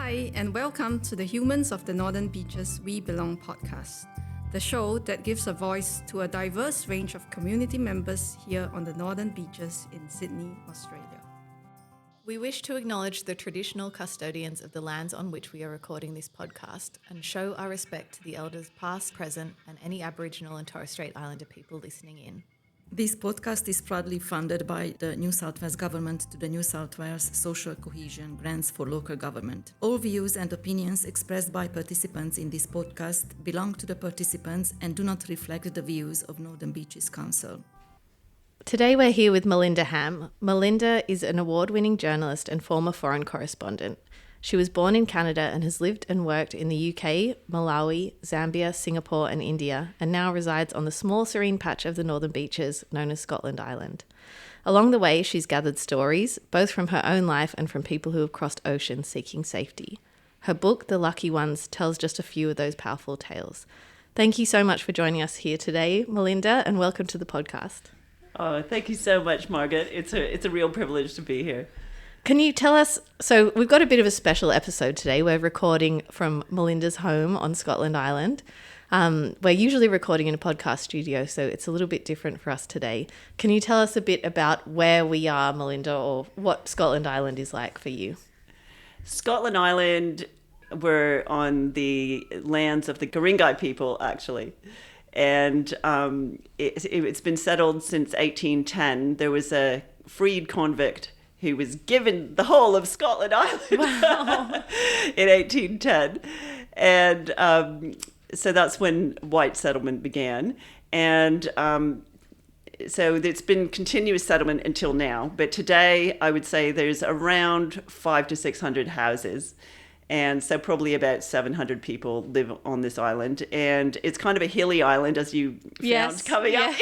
Hi, and welcome to the Humans of the Northern Beaches We Belong podcast, the show that gives a voice to a diverse range of community members here on the Northern Beaches in Sydney, Australia. We wish to acknowledge the traditional custodians of the lands on which we are recording this podcast and show our respect to the elders past, present, and any Aboriginal and Torres Strait Islander people listening in. This podcast is proudly funded by the New South Wales Government to the New South Wales Social Cohesion Grants for Local Government. All views and opinions expressed by participants in this podcast belong to the participants and do not reflect the views of Northern Beaches Council. Today we're here with Melinda Ham. Melinda is an award-winning journalist and former foreign correspondent. She was born in Canada and has lived and worked in the UK, Malawi, Zambia, Singapore and India, and now resides on the small serene patch of the Northern Beaches known as Scotland Island. Along the way, she's gathered stories, both from her own life and from people who have crossed oceans seeking safety. Her book, The Lucky Ones, tells just a few of those powerful tales. Thank you so much for joining us here today, Melinda, and welcome to the podcast. Oh, thank you so much, Margaret. It's a real privilege to be here. Can you tell us, so we've got a bit of a special episode today. We're recording from Melinda's home on Scotland Island. We're usually recording in a podcast studio, so it's a little bit different for us today. Can you tell us a bit about where we are, Melinda, or what Scotland Island is like for you? Scotland Island, we're on the lands of the Guringai people, actually. And it's been settled since 1810. There was a freed convict who was given the whole of Scotland Island in 1810. And so that's when white settlement began. And so it's been continuous settlement until now. But today, I would say there's around 500 to 600 houses. And so probably about 700 people live on this island. And it's kind of a hilly island, as you found coming up.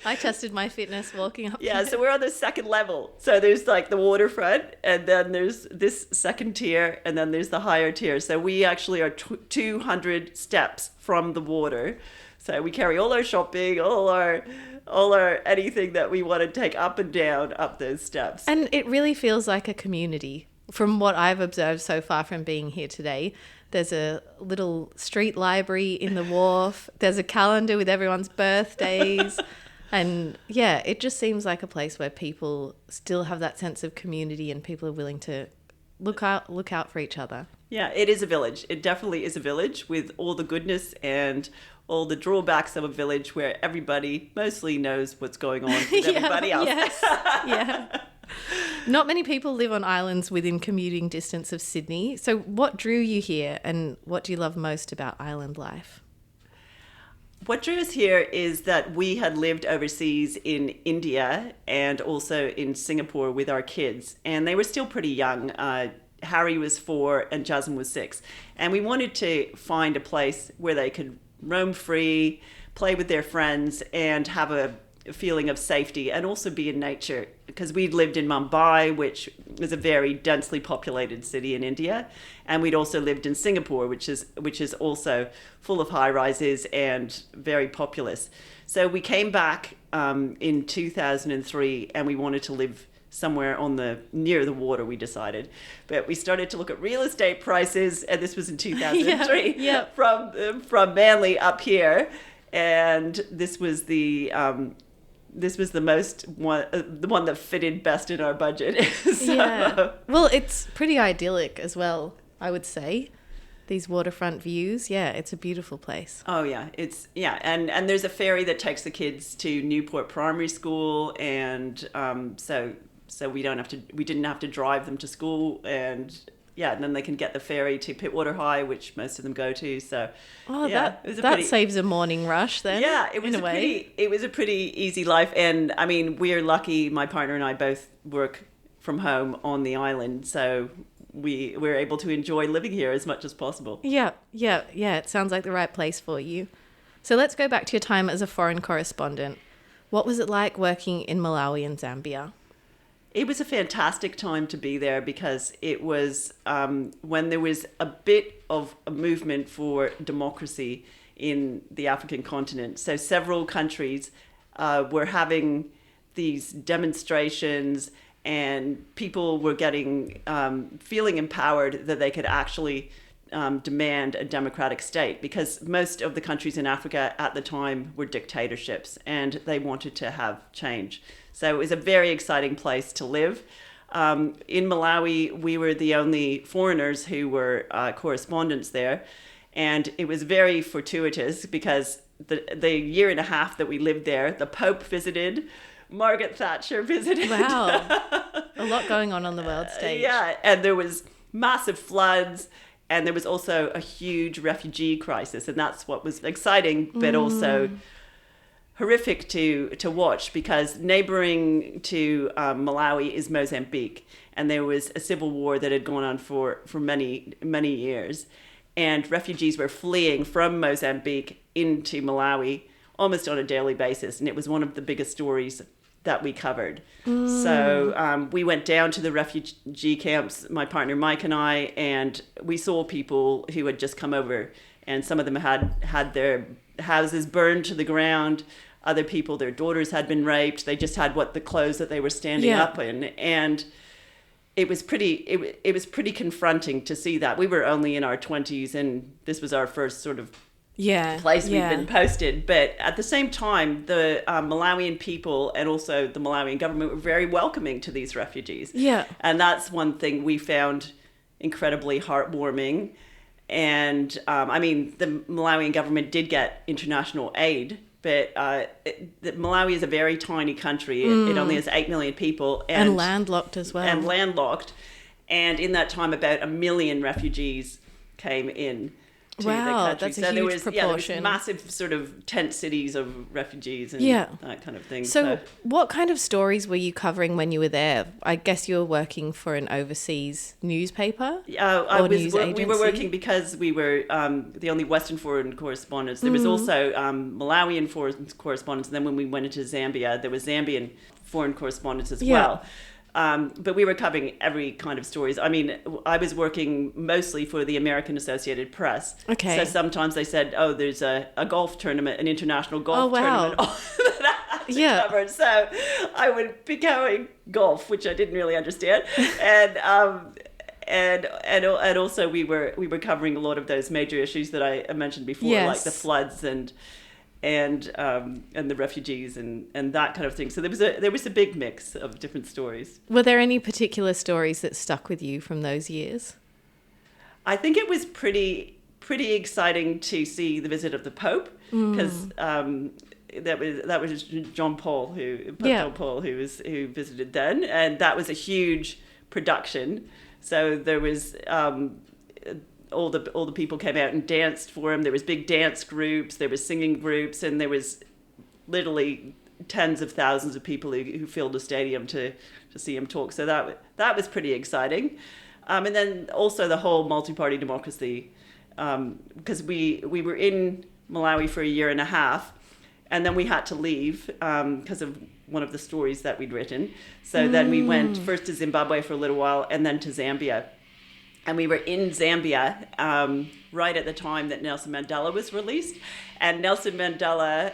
I tested my fitness walking up. Yeah, so we're on the second level. So there's like the waterfront, and then there's this second tier, and then there's the higher tier. So we actually are 200 steps from the water. So we carry all our shopping, all our anything that we want to take up and down up those steps. And it really feels like a community. From what I've observed so far from being here today, there's a little street library in the wharf. There's a calendar with everyone's birthdays. And yeah, it just seems like a place where people still have that sense of community and people are willing to look out for each other. Yeah, it is a village. It definitely is a village with all the goodness and all the drawbacks of a village where everybody mostly knows what's going on with everybody else. Yes. Yeah. Not many people live on islands within commuting distance of Sydney. So what drew you here and what do you love most about island life? What drew us here is that we had lived overseas in India and also in Singapore with our kids, and they were still pretty young. Harry was 4 and Jasmine was 6. And we wanted to find a place where they could roam free, play with their friends, and have a feeling of safety and also be in nature, because we'd lived in Mumbai, which is a very densely populated city in India, and we'd also lived in Singapore, which is also full of high rises and very populous. So we came back in 2003 and we wanted to live somewhere near the water, we decided. But we started to look at real estate prices, and this was in 2003 from Manly up here, and this was the one that fitted best in our budget. So. Yeah. Well, it's pretty idyllic as well, I would say. These waterfront views. Yeah, it's a beautiful place. Oh yeah, and there's a ferry that takes the kids to Newport Primary School, and so we didn't have to drive them to school, and then they can get the ferry to Pittwater High, which most of them go to. So, that saves a morning rush then. Yeah, it was a pretty easy life, and I mean, we're lucky. My partner and I both work from home on the island, so we're able to enjoy living here as much as possible. Yeah. It sounds like the right place for you. So let's go back to your time as a foreign correspondent. What was it like working in Malawi and Zambia? It was a fantastic time to be there because it was when there was a bit of a movement for democracy in the African continent. So several countries were having these demonstrations and people were getting feeling empowered that they could actually demand a democratic state, because most of the countries in Africa at the time were dictatorships, and they wanted to have change. So it was a very exciting place to live. In Malawi, we were the only foreigners who were correspondents there, and it was very fortuitous because the year and a half that we lived there, the Pope visited, Margaret Thatcher visited. Wow. A lot going on the world stage. Yeah, and there was massive floods, and there was also a huge refugee crisis, and that's what was exciting, but also horrific to watch, because neighboring to Malawi is Mozambique, and there was a civil war that had gone on for many, many years, and refugees were fleeing from Mozambique into Malawi almost on a daily basis, and it was one of the biggest stories that we covered. So we went down to the refugee camps, my partner Mike and I, and we saw people who had just come over, and some of them had their houses burned to the ground. Other people, their daughters had been raped. They just had the clothes that they were standing up in, and it was pretty confronting to see that. We were only in our 20s, and this was our first sort of place we've been posted. But at the same time, the Malawian people and also the Malawian government were very welcoming to these refugees. Yeah. And that's one thing we found incredibly heartwarming. And the Malawian government did get international aid, but Malawi is a very tiny country. It only has 8 million people. And landlocked as well. And in that time, about 1 million refugees came in to the country. That's a huge proportion. There was massive sort of tent cities of refugees and that kind of thing. So what kind of stories were you covering when you were there? I guess you were working for an overseas newspaper We were working because we were the only Western foreign correspondents. There was also Malawian foreign correspondents, and then when we went into Zambia, there was Zambian foreign correspondents as well. But we were covering every kind of stories. I mean, I was working mostly for the American Associated Press. Okay. So sometimes they said, oh, there's a golf tournament, an international golf tournament that I had to cover. So I would be covering golf, which I didn't really understand. And also we were covering a lot of those major issues that I mentioned before, like the floods and the refugees and that kind of thing. So there was a big mix of different stories. Were there any particular stories that stuck with you from those years? I think it was pretty exciting to see the visit of the Pope, because that was John Paul John Paul who visited then, and that was a huge production. So there was all the people came out and danced for him. There was big dance groups, there was singing groups, and there was literally tens of thousands of people who filled the stadium to see him talk. So that was pretty exciting. And then also the whole multi-party democracy, because we were in Malawi for a year and a half, and then we had to leave because of one of the stories that we'd written. So then we went first to Zimbabwe for a little while, and then to Zambia. And we were in Zambia right at the time that Nelson Mandela was released. And Nelson Mandela,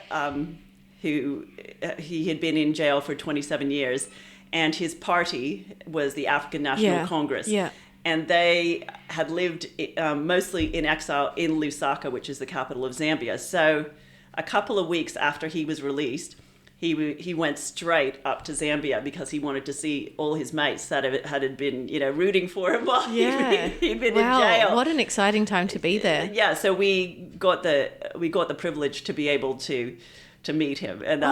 he had been in jail for 27 years, and his party was the African National Congress. Yeah. And they had lived mostly in exile in Lusaka, which is the capital of Zambia. So a couple of weeks after he was released, he went straight up to Zambia because he wanted to see all his mates that had been, rooting for him while he'd been in jail. What an exciting time to be there. Yeah, so we got the privilege to be able to meet him, and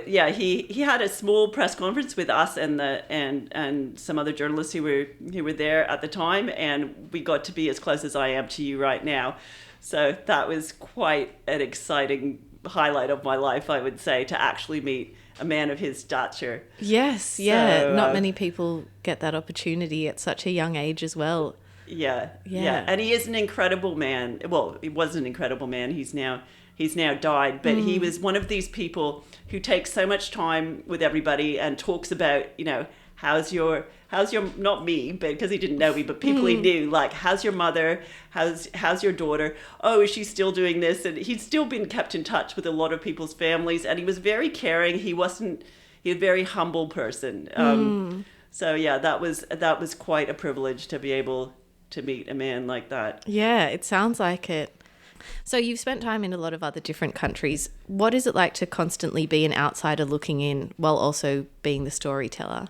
he had a small press conference with us and some other journalists who were there at the time, and we got to be as close as I am to you right now. So that was quite an exciting highlight of my life, I would say, to actually meet a man of his stature. Yes, yeah. So, not many people get that opportunity at such a young age as well. Yeah. And he is an incredible man. Well, he was an incredible man. He's now died, but he was one of these people who takes so much time with everybody and talks about, how's your not me, but because he didn't know me, but people he knew, like, how's your mother, how's your daughter, oh, is she still doing this? And he'd still been kept in touch with a lot of people's families, and he was very caring. He wasn't a very humble person. So yeah, that was quite a privilege to be able to meet a man like that. Yeah, it sounds like it. So you've spent time in a lot of other different countries. What is it like to constantly be an outsider looking in while also being the storyteller?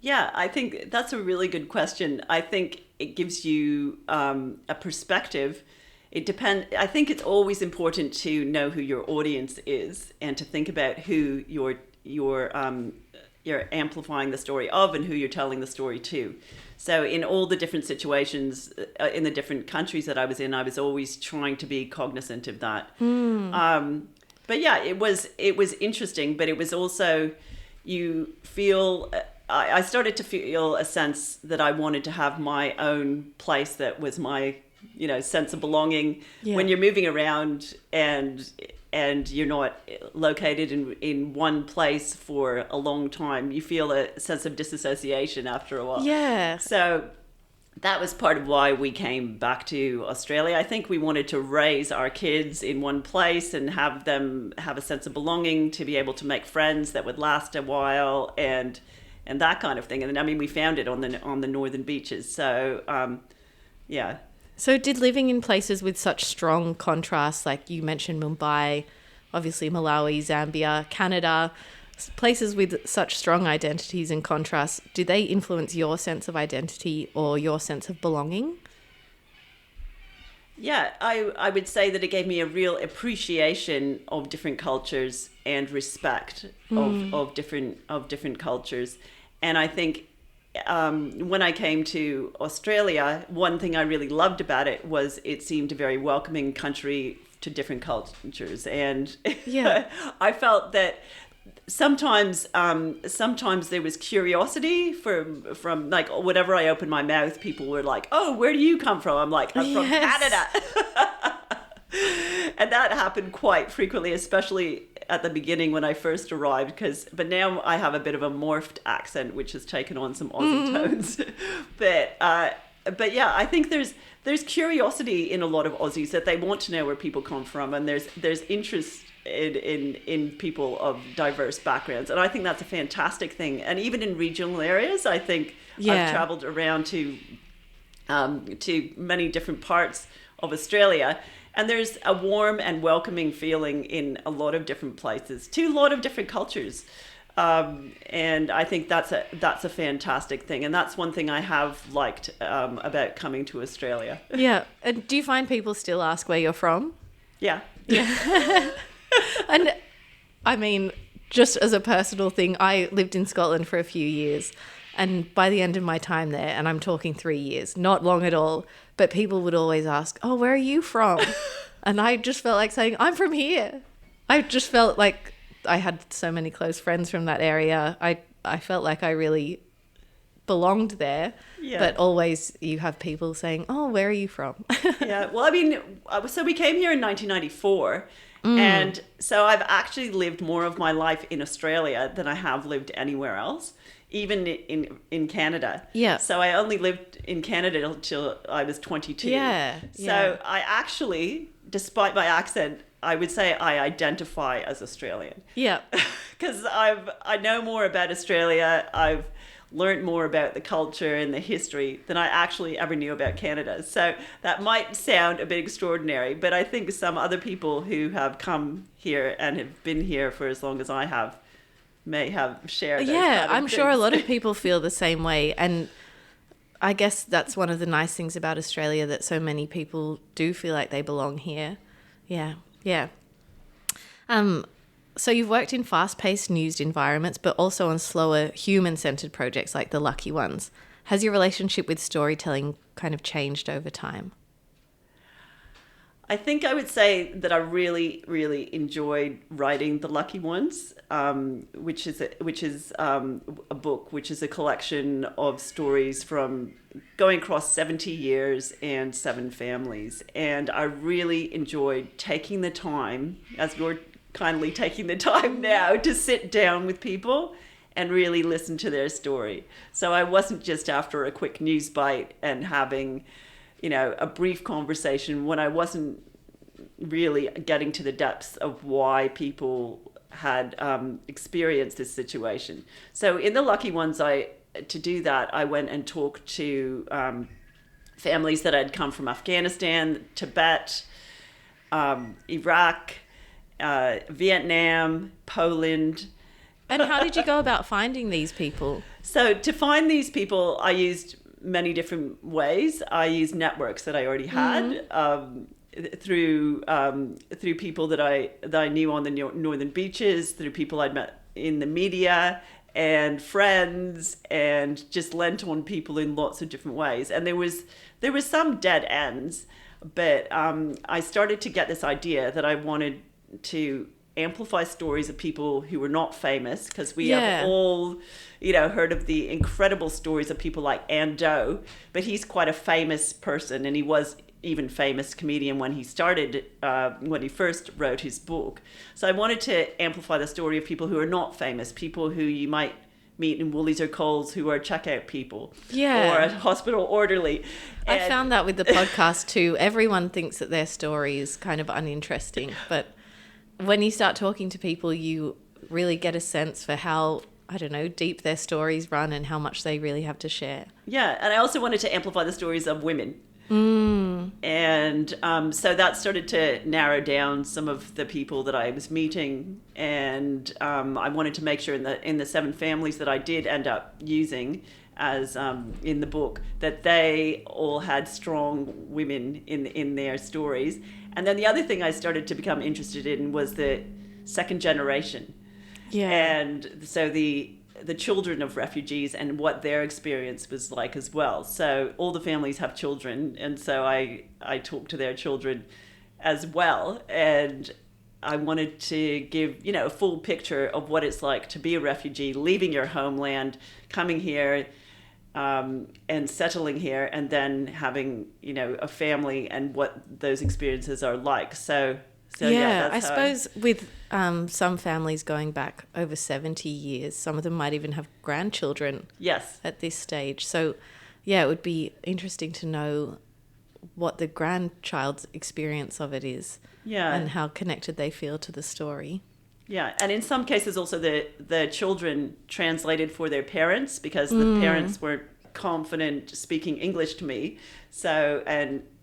Yeah, I think that's a really good question. I think it gives you a perspective. It depends. I think it's always important to know who your audience is and to think about who you're amplifying the story of and who you're telling the story to. So in all the different situations in the different countries that I was in, I was always trying to be cognizant of that. But yeah, it was interesting, but it was also, you feel, I started to feel a sense that I wanted to have my own place that was my, sense of belonging. Yeah. When you're moving around and you're not located in one place for a long time, you feel a sense of disassociation after a while. Yeah. So that was part of why we came back to Australia. I think we wanted to raise our kids in one place and have them have a sense of belonging, to be able to make friends that would last a while and that kind of thing. And I mean, we found it on the northern beaches. So yeah. So did living in places with such strong contrasts, like you mentioned Mumbai, obviously Malawi, Zambia, Canada, places with such strong identities and contrasts, do they influence your sense of identity or your sense of belonging? Yeah, I would say that it gave me a real appreciation of different cultures and respect of different cultures. And I think when I came to Australia, one thing I really loved about it was it seemed a very welcoming country to different cultures. And Yeah. I felt that sometimes there was curiosity from like, whenever I opened my mouth, people were like, "Oh, where do you come from?" I'm like, "I'm from Canada." And that happened quite frequently, especially at the beginning when I first arrived, but now I have a bit of a morphed accent, which has taken on some Aussie tones. But yeah, I think there's curiosity in a lot of Aussies, that they want to know where people come from, and there's interest in people of diverse backgrounds, and I think that's a fantastic thing. And even in regional areas, I think I've traveled around to many different parts of Australia, and there's a warm and welcoming feeling in a lot of different places to a lot of different cultures. And I think that's a fantastic thing. And that's one thing I have liked about coming to Australia. Yeah. And do you find people still ask where you're from? Yeah. And I mean, just as a personal thing, I lived in Scotland for a few years. And by the end of my time there, and I'm talking 3 years, not long at all, but people would always ask, "Oh, where are you from?" And I just felt like saying, "I'm from here." I just felt like I had so many close friends from that area. I felt like I really belonged there. Yeah. But always you have people saying, "Oh, where are you from?" Yeah. Well, I mean, so we came here in 1994. And so I've actually lived more of my life in Australia than I have lived anywhere else, even in Canada. Yeah. So I only lived in Canada until I was 22. Yeah. So I actually, despite my accent, I would say I identify as Australian. Yeah. Because I know more about Australia. I've learned more about the culture and the history than I actually ever knew about Canada. So that might sound a bit extraordinary, but I think some other people who have come here and have been here for as long as I have may have shared those kind of I'm sure a things. lot of people feel the same way. And I guess that's one of the nice things about Australia, that so many people do feel like they belong here. Yeah. So you've worked in fast-paced news environments, but also on slower, human-centered projects like The Lucky Ones. Has your relationship with storytelling kind of changed over time? I think I would say that I really, really enjoyed writing The Lucky Ones, which is a book, which is a collection of stories from going across 70 years and 7 families. And I really enjoyed taking the time, as you're kindly taking the time now, to sit down with people and really listen to their story. So I wasn't just after a quick news bite and having, a brief conversation when I wasn't really getting to the depths of why people had experienced this situation. So in the lucky ones, to do that, I went and talked to families that had come from Afghanistan, Tibet, Iraq, Vietnam, Poland. And how did you go about finding these people? So to find these people, I used many different ways. I used networks that I already had through people that I knew on the northern beaches, through people I'd met in the media, and friends, and just lent on people in lots of different ways. And there was some dead ends, but I started to get this idea that I wanted to amplify stories of people who were not famous, because we have all, heard of the incredible stories of people like Ando, but he's quite a famous person, and he was even famous comedian when he started, when he first wrote his book. So I wanted to amplify the story of people who are not famous, people who you might meet in Woolies or Coles who are checkout people, or a hospital orderly. I found that with the podcast too. Everyone thinks that their story is kind of uninteresting, but when you start talking to people, you really get a sense for how, I don't know, deep their stories run and how much they really have to share. Yeah, and I also wanted to amplify the stories of women. And so that started to narrow down some of the people that I was meeting, and I wanted to make sure in the 7 families that I did end up using as in the book, that they all had strong women in their stories. And then the other thing I started to become interested in was the second generation. Yeah. And so the children of refugees and what their experience was like as well. So all the families have children, and so I talked to their children as well. And I wanted to give, a full picture of what it's like to be a refugee, leaving your homeland, coming here, and settling here, and then having, a family, and what those experiences are like. So yeah, I suppose with some families going back over 70 years, some of them might even have grandchildren. Yes. At this stage. So yeah, it would be interesting to know what the grandchild's experience of it is. Yeah. And how connected they feel to the story. Yeah, and in some cases also the children translated for their parents, because the parents weren't confident speaking English to me. So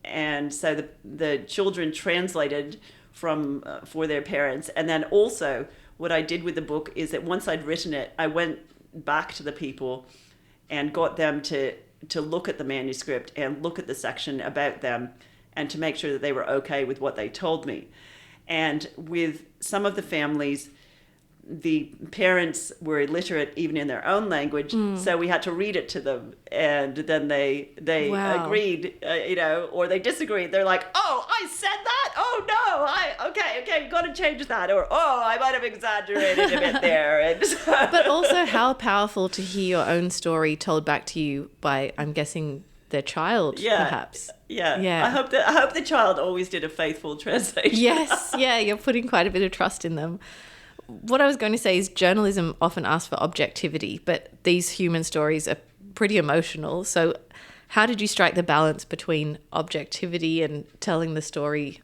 and so the children translated for their parents. And then also what I did with the book is that once I'd written it, I went back to the people and got them to look at the manuscript and look at the section about them, and to make sure that they were okay with what they told me. And with some of the families, the parents were illiterate even in their own language, so we had to read it to them, and then they agreed, or they disagreed. They're like, "Oh, I said that? Oh no, okay, got to change that," or "Oh, I might have exaggerated a bit there." And but also, how powerful to hear your own story told back to you by, I'm guessing, their child, perhaps. Yeah. I hope the child always did a faithful translation. Yes, yeah, you're putting quite a bit of trust in them. What I was going to say is journalism often asks for objectivity, but these human stories are pretty emotional. So how did you strike the balance between objectivity and telling the story,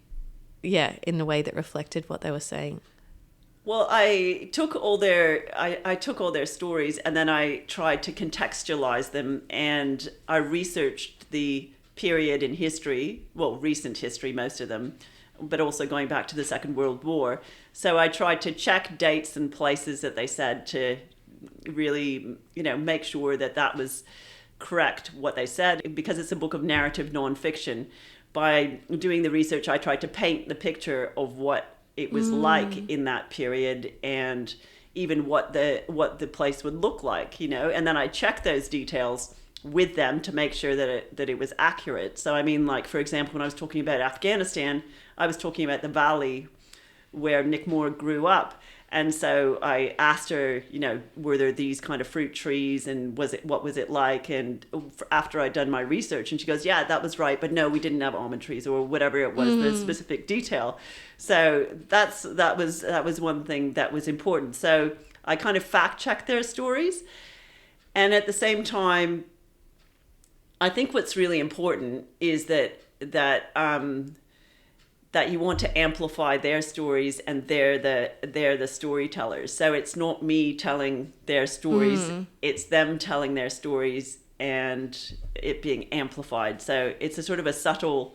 in the way that reflected what they were saying? Well, I took all their stories, and then I tried to contextualize them, and I researched the period in history, well, recent history, most of them, but also going back to the Second World War. So I tried to check dates and places that they said, to really, make sure that was correct, what they said, because it's a book of narrative nonfiction. By doing the research, I tried to paint the picture of what it was like in that period, and even what the place would look like, and then I checked those details with them to make sure that it was accurate. So I mean, like, for example, when I was talking about Afghanistan, I was talking about the valley where Nick Moore grew up. And so I asked her, were there these kind of fruit trees, and what was it like? And after I'd done my research, and she goes, yeah, that was right, but no, we didn't have almond trees, or whatever it was, the specific detail. So that was one thing that was important. So I kind of fact checked their stories, and at the same time, I think what's really important is that that you want to amplify their stories, and they're the storytellers. So it's not me telling their stories, it's them telling their stories and it being amplified. So it's a sort of a subtle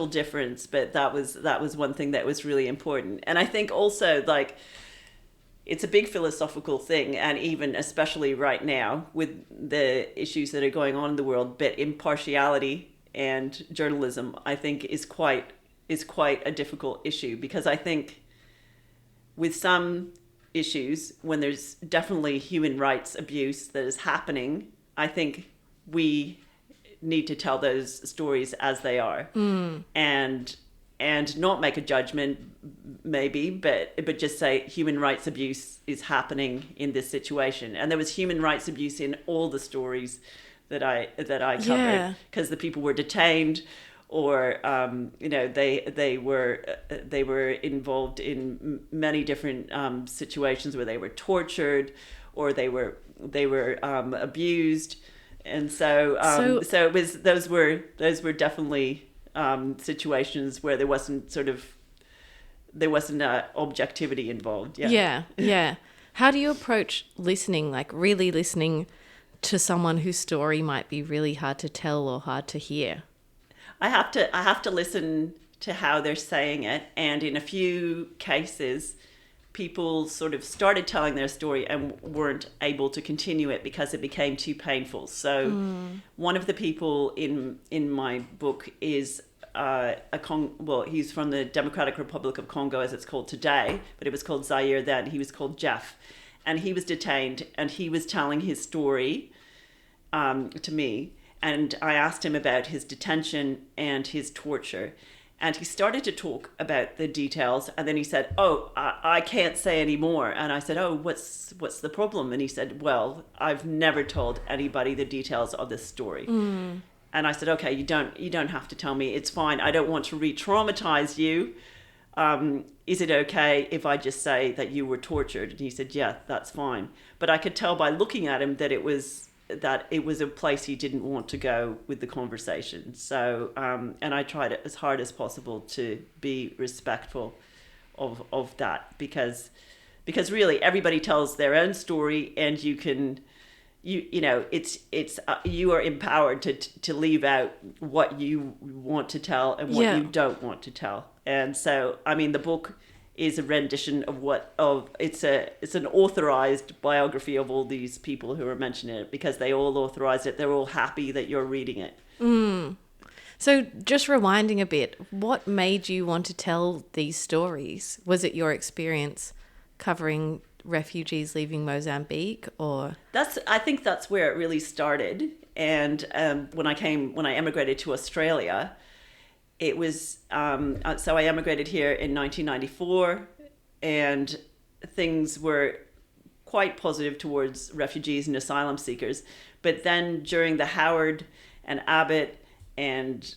difference, but that was one thing that was really important. And I think also, like, it's a big philosophical thing, and even especially right now with the issues that are going on in the world, but impartiality and journalism, I think, is quite a difficult issue, because I think with some issues, when there's definitely human rights abuse that is happening, I think we need to tell those stories as they are, and not make a judgment, maybe, but just say human rights abuse is happening in this situation. And there was human rights abuse in all the stories that I covered, because the people were detained, or they were involved in many different situations where they were tortured, or they were abused. And so it was, those were definitely situations where there wasn't objectivity involved. Yeah. How do you approach listening, like really listening to someone whose story might be really hard to tell or hard to hear? I have to listen to how they're saying it, and in a few cases people sort of started telling their story and weren't able to continue it because it became too painful. So one of the people in my book is he's from the Democratic Republic of Congo, as it's called today, but it was called Zaire then. He was called Jeff, and he was detained, and he was telling his story to me, and I asked him about his detention and his torture. And he started to talk about the details, and then he said, "Oh, I can't say any more." And I said, "Oh, what's the problem?" And he said, "Well, I've never told anybody the details of this story." And I said, "Okay, you don't have to tell me. It's fine. I don't want to re-traumatize you. Is it okay if I just say that you were tortured?" And he said, "Yeah, that's fine." But I could tell by looking at him that it was a place he didn't want to go with the conversation. So, and I tried as hard as possible to be respectful of that, because really everybody tells their own story, and you are empowered to leave out what you want to tell and what you don't want to tell. And so, I mean, the book is a rendition it's an authorized biography of all these people who are mentioning it, because they all authorized it. They're all happy that you're reading it. So just rewinding a bit, what made you want to tell these stories? Was it your experience covering refugees leaving Mozambique, or? I think that's where it really started. And when I emigrated to Australia, it was, so I emigrated here in 1994, and things were quite positive towards refugees and asylum seekers. But then during the Howard and Abbott and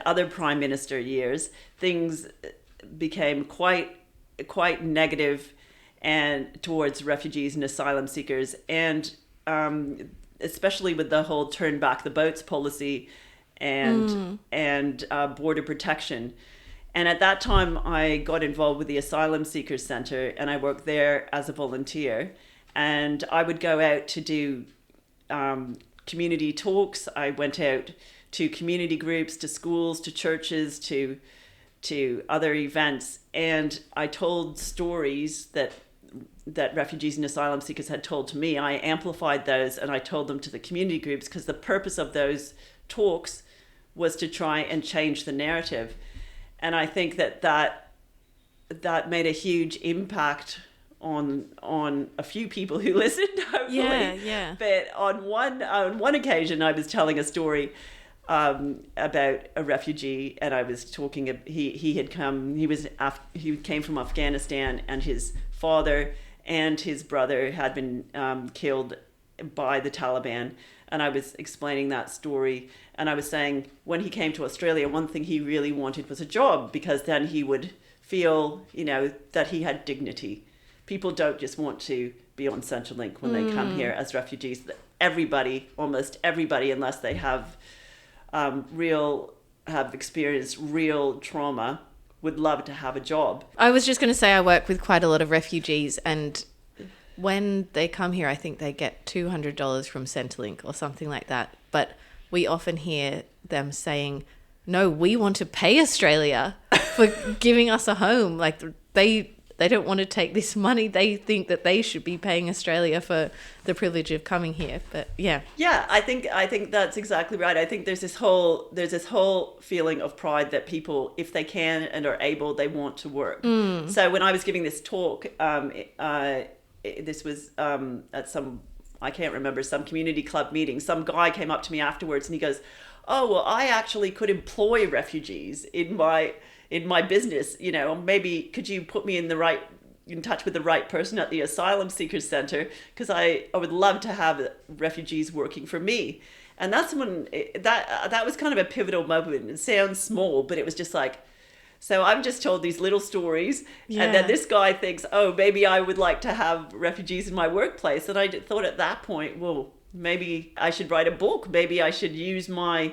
other prime minister years, things became quite negative and towards refugees and asylum seekers, and especially with the whole turn back the boats policy and border protection. And at that time, I got involved with the Asylum Seekers Center, and I worked there as a volunteer. And I would go out to do community talks. I went out to community groups, to schools, to churches, to other events, and I told stories that refugees and asylum seekers had told to me. I amplified those, and I told them to the community groups, because the purpose of those talks was to try and change the narrative. And I think that made a huge impact on a few people who listened, hopefully. Yeah. But on one occasion, I was telling a story about a refugee, and I was talking. He came from Afghanistan, and his father and his brother had been killed by the Taliban. And I was explaining that story, and I was saying when he came to Australia, one thing he really wanted was a job, because then he would feel, that he had dignity. People don't just want to be on Centrelink when they come here as refugees. Almost everybody, unless they have real have experienced real trauma would love to have a job. I was just going to say I work with quite a lot of refugees, and when they come here, I think they get $200 from Centrelink or something like that. But we often hear them saying, no, we want to pay Australia for giving us a home. Like they don't want to take this money. They think that they should be paying Australia for the privilege of coming here. But yeah. Yeah, I think that's exactly right. I think there's this whole feeling of pride that people, if they can and are able, they want to work. So when I was giving this talk, this was at some, I can't remember, some community club meeting. Some guy came up to me afterwards and he goes, "Oh, well, I actually could employ refugees in my business. You know, maybe could you put me in touch with the right person at the Asylum Seekers Center? Because I would love to have refugees working for me." And that's when that was kind of a pivotal moment. It sounds small, but it was just like, so I've just told these little stories, and then this guy thinks, oh, maybe I would like to have refugees in my workplace. And I thought at that point, well, maybe I should write a book. Maybe I should use my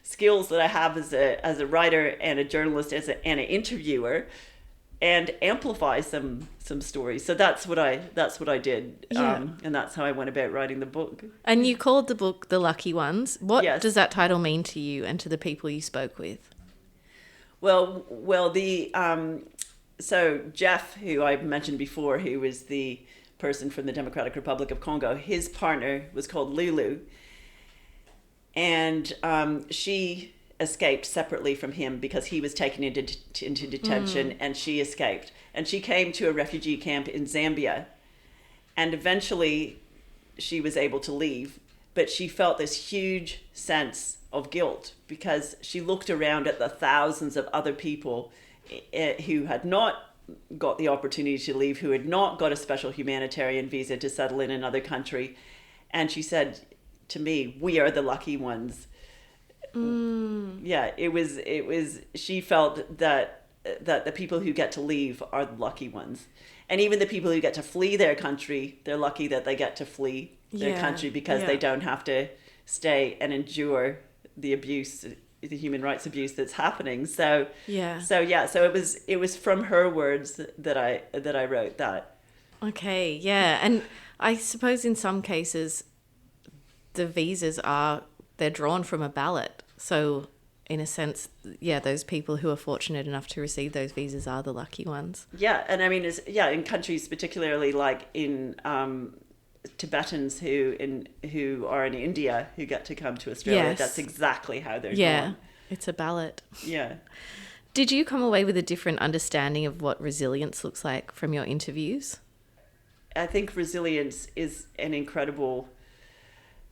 skills that I have as a writer and a journalist and an interviewer, and amplify some stories. So that's what I did, and that's how I went about writing the book. And you called the book The Lucky Ones. What Yes. does that title mean to you and to the people you spoke with? Well, so Jeff, who I mentioned before, who was the person from the Democratic Republic of Congo, his partner was called Lulu, and she escaped separately from him because he was taken into detention, and she escaped. And she came to a refugee camp in Zambia, and eventually she was able to leave, but she felt this huge sense of guilt because she looked around at the thousands of other people who had not got the opportunity to leave, who had not got a special humanitarian visa to settle in another country. And she said to me, "We are the lucky ones." Yeah, it was, she felt that the people who get to leave are the lucky ones. And even the people who get to flee their country, they're lucky that they get to flee their country because they don't have to stay and endure the abuse, the human rights abuse that's happening. So it was from her words that I wrote that. Okay, yeah. And I suppose in some cases the visas they're drawn from a ballot. So in a sense, yeah, those people who are fortunate enough to receive those visas are the lucky ones. Yeah, and I mean, in countries particularly like in Tibetans who are in India who get to come to Australia, Yes. that's exactly how they're Yeah, drawn. it's a ballot. Yeah. Did you come away with a different understanding of what resilience looks like from your interviews? I think resilience is an incredible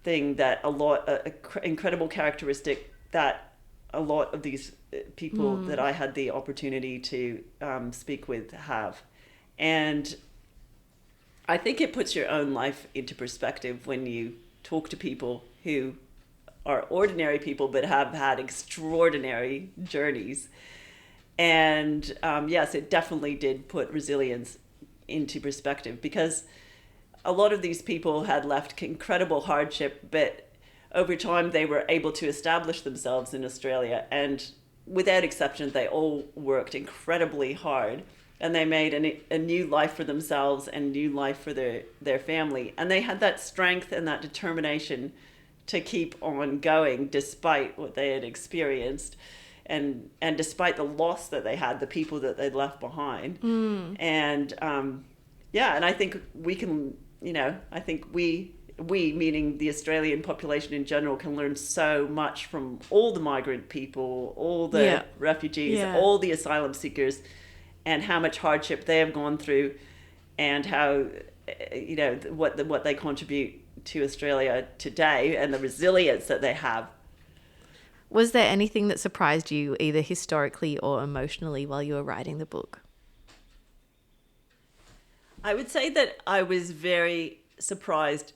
thing that incredible characteristic that a lot of these people that I had the opportunity to speak with have. And I think it puts your own life into perspective when you talk to people who are ordinary people but have had extraordinary journeys. And yes, it definitely did put resilience into perspective because a lot of these people had left incredible hardship, but over time they were able to establish themselves in Australia. And without exception, they all worked incredibly hard. And they made a new life for themselves and new life for their family. And they had that strength and that determination to keep on going despite what they had experienced and despite the loss that they had, the people that they'd left behind. And and I think we can, I think we, meaning the Australian population in general, can learn so much from all the migrant people, all the refugees, all the asylum seekers, and how much hardship they have gone through and how, what they contribute to Australia today and the resilience that they have. Was there anything that surprised you either historically or emotionally while you were writing the book? I would say that I was very surprised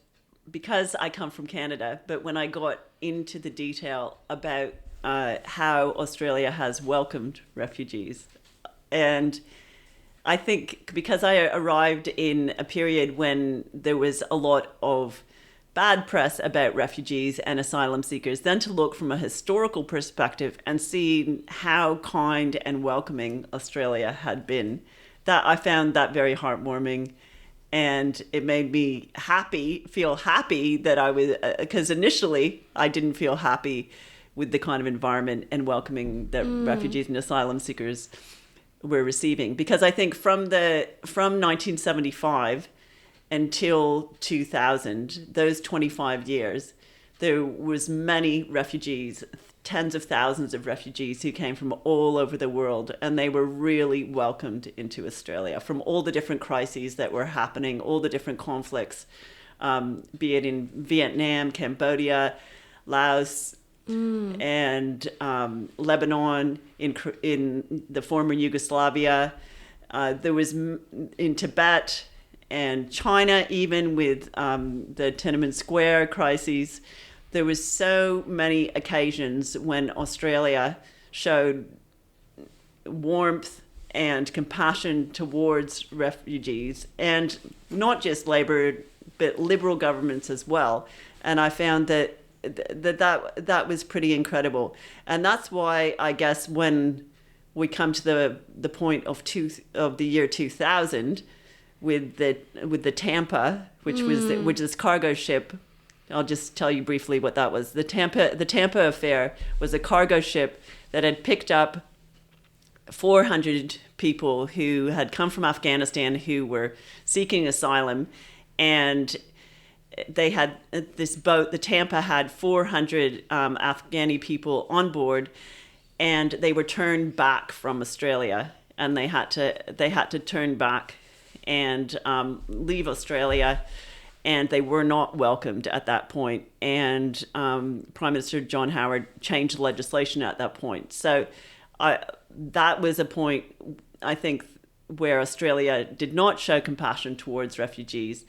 because I come from Canada, but when I got into the detail about how Australia has welcomed refugees. And I think because I arrived in a period when there was a lot of bad press about refugees and asylum seekers than to look from a historical perspective and see how kind and welcoming Australia had been. That I found that very heartwarming, and it made me feel happy that I was, because initially I didn't feel happy with the kind of environment and welcoming that refugees and asylum seekers were receiving. Because I think from 1975 until 2000, those 25 years, there was many refugees, tens of thousands of refugees who came from all over the world, and they were really welcomed into Australia from all the different crises that were happening, all the different conflicts, be it in Vietnam, Cambodia, Laos, and Lebanon, in the former Yugoslavia. There was in Tibet and China, even with the Tiananmen Square crises. There was so many occasions when Australia showed warmth and compassion towards refugees, and not just Labor, but Liberal governments as well. And I found that was pretty incredible. And that's why I guess when we come to the point of the year 2000 with the Tampa, which was this cargo ship. I'll just tell you briefly what that was. The Tampa affair was a cargo ship that had picked up 400 people who had come from Afghanistan who were seeking asylum, and they had this boat. The Tampa had 400 Afghani people on board, and they were turned back from Australia, and they had to turn back and leave Australia. And they were not welcomed at that point. And Prime Minister John Howard changed legislation at that point. So that was a point, I think, where Australia did not show compassion towards refugees.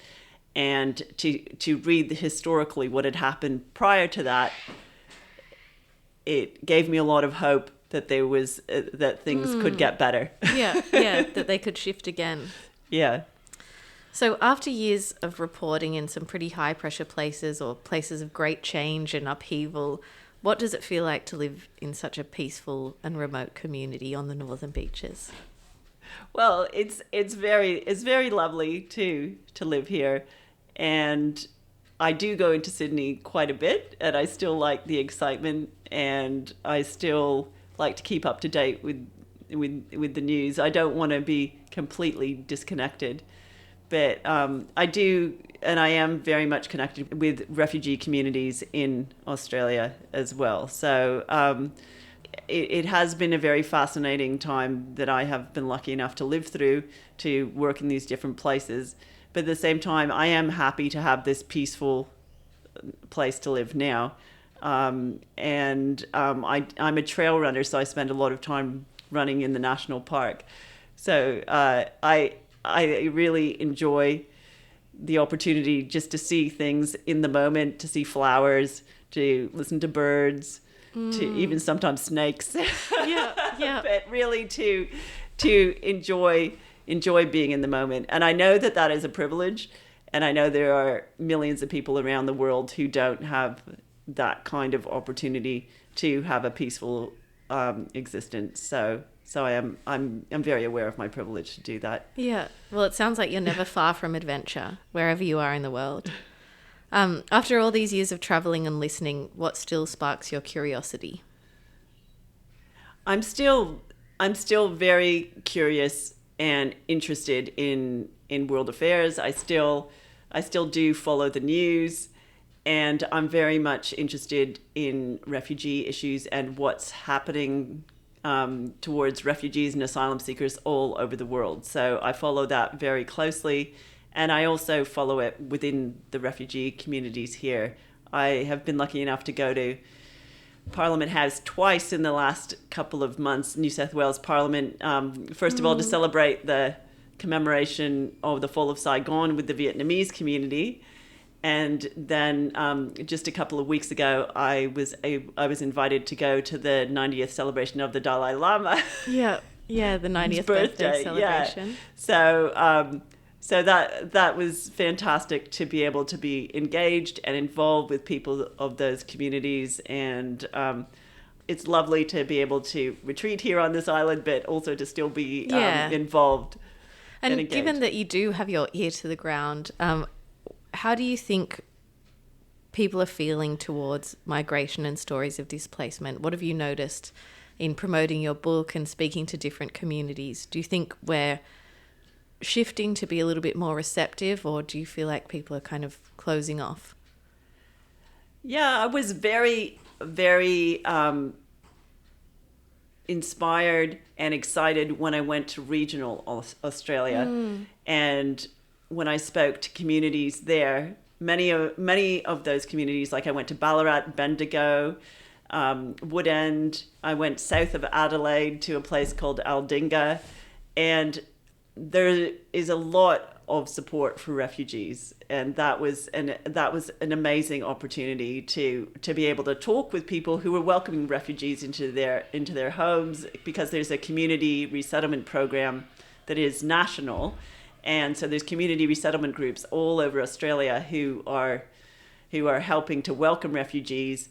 And to read historically what had happened prior to that, it gave me a lot of hope that there was that things could get better. Yeah, that they could shift again. Yeah. So after years of reporting in some pretty high pressure places or places of great change and upheaval, what does it feel like to live in such a peaceful and remote community on the northern beaches? Well, it's very lovely to live here, and I do go into Sydney quite a bit, and I still like the excitement, and I still like to keep up to date with the news. I don't want to be completely disconnected. But I do, and I am very much connected with refugee communities in Australia as well. So it has been a very fascinating time that I have been lucky enough to live through, to work in these different places. But at the same time, I am happy to have this peaceful place to live now. I'm a trail runner, so I spend a lot of time running in the national park. So I really enjoy the opportunity just to see things in the moment, to see flowers, to listen to birds, to even sometimes snakes. Yeah. But really to enjoy being in the moment. And I know that is a privilege, and I know there are millions of people around the world who don't have that kind of opportunity to have a peaceful existence. So I'm very aware of my privilege to do that. Yeah. Well, it sounds like you're never far from adventure, wherever you are in the world. After all these years of traveling and listening, what still sparks your curiosity? I'm still very curious and interested in world affairs. I still do follow the news, and I'm very much interested in refugee issues and what's happening towards refugees and asylum seekers all over the world. So I follow that very closely, and I also follow it within the refugee communities here. I have been lucky enough to go to Parliament House twice in the last couple of months, New South Wales Parliament. First of all, to celebrate the commemoration of the fall of Saigon with the Vietnamese community. And then just a couple of weeks ago, I was invited to go to the 90th celebration of the Dalai Lama. Yeah, the 90th birthday celebration. Yeah. So So that was fantastic to be able to be engaged and involved with people of those communities. And it's lovely to be able to retreat here on this island, but also to still be involved. And given that you do have your ear to the ground, how do you think people are feeling towards migration and stories of displacement? What have you noticed in promoting your book and speaking to different communities? Do you think we're shifting to be a little bit more receptive, or do you feel like people are kind of closing off? Yeah, I was very, very inspired and excited when I went to regional Australia. And when I spoke to communities there, many of those communities, like I went to Ballarat, Bendigo, Woodend, I went south of Adelaide to a place called Aldinga, and there is a lot of support for refugees, and that was an amazing opportunity to be able to talk with people who were welcoming refugees into their homes, because there's a community resettlement program that is national, and so there's community resettlement groups all over Australia who are helping to welcome refugees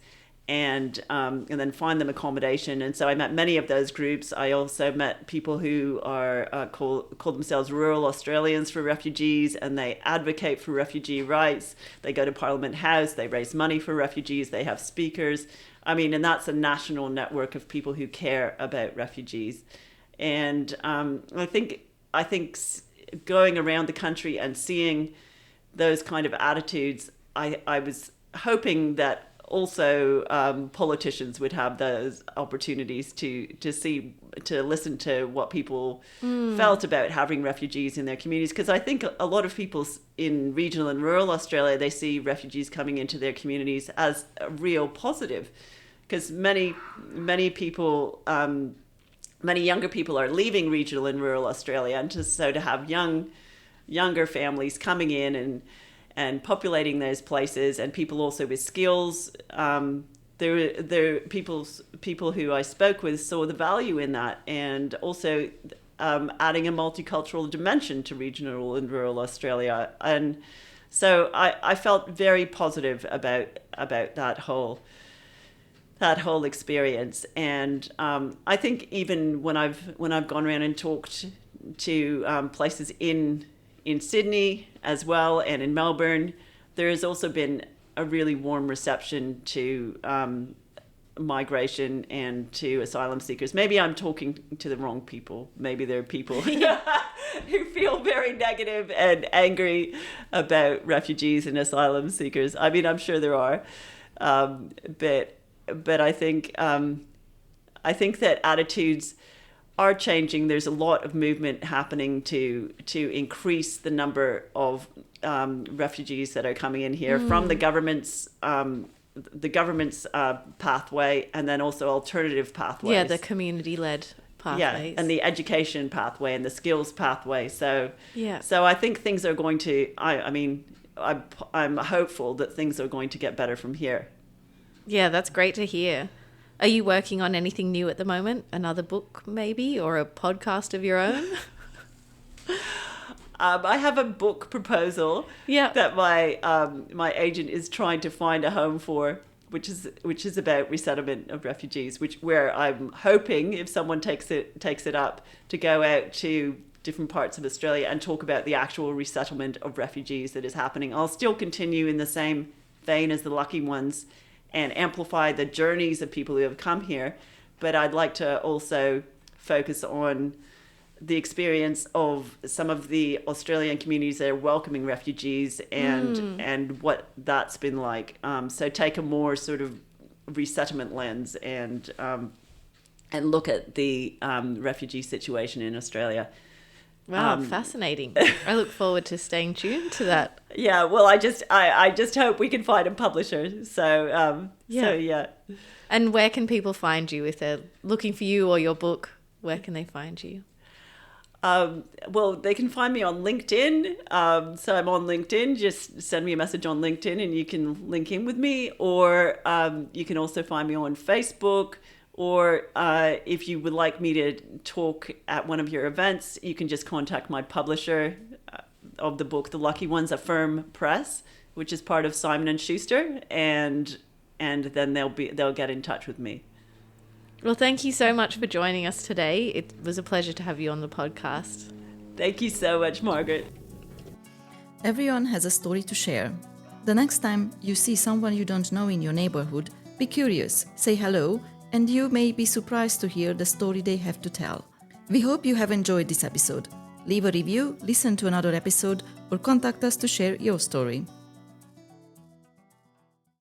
and then find them accommodation. And so I met many of those groups. I also met people who are call themselves Rural Australians for Refugees, and they advocate for refugee rights. They go to Parliament House, they raise money for refugees, they have speakers. I mean, and that's a national network of people who care about refugees. And I think going around the country and seeing those kind of attitudes, I was hoping that also politicians would have those opportunities to listen to what people felt about having refugees in their communities, because I think a lot of people in regional and rural Australia, they see refugees coming into their communities as a real positive, because many people, many younger people are leaving regional and rural Australia, and to have younger families coming in and populating those places, and people also with skills. There people who I spoke with saw the value in that, and also adding a multicultural dimension to regional and rural Australia. And so I felt very positive about that whole experience. And I think even when I've gone around and talked to places in Sydney as well, and in Melbourne, there has also been a really warm reception to migration and to asylum seekers. Maybe I'm talking to the wrong people. Maybe there are people who feel very negative and angry about refugees and asylum seekers. I mean, I'm sure there are, but I think that attitudes are changing. There's a lot of movement happening to increase the number of refugees that are coming in here from the government's pathway, and then also alternative pathways. Yeah, the community-led pathways. Yeah, and the education pathway and the skills pathway. So yeah. So I think things are going to. I'm hopeful that things are going to get better from here. Yeah, that's great to hear. Are you working on anything new at the moment? Another book, maybe, or a podcast of your own? I have a book proposal that my agent is trying to find a home for, which is about resettlement of refugees. Where I'm hoping, if someone takes it up, to go out to different parts of Australia and talk about the actual resettlement of refugees that is happening. I'll still continue in the same vein as the Lucky Ones and amplify the journeys of people who have come here. But I'd like to also focus on the experience of some of the Australian communities that are welcoming refugees and what that's been like. So take a more sort of resettlement lens and look at the refugee situation in Australia. Wow, fascinating. I look forward to staying tuned to that. Yeah, well, I just hope we can find a publisher. So yeah. And where can people find you if they're looking for you or your book? Where can they find you? Well, they can find me on LinkedIn. So I'm on LinkedIn. Just send me a message on LinkedIn and you can link in with me. Or you can also find me on Facebook. Or if you would like me to talk at one of your events, you can just contact my publisher. of the book. The Lucky Ones Affirm Press, which is part of Simon & Schuster, and then they'll get in touch with me. Well, thank you so much for joining us today. It was a pleasure to have you on the podcast. Thank you so much, Margaret. Everyone has a story to share. The next time you see someone you don't know in your neighborhood, be curious, say hello, and you may be surprised to hear the story they have to tell. We hope you have enjoyed this episode. Leave a review, listen to another episode, or contact us to share your story.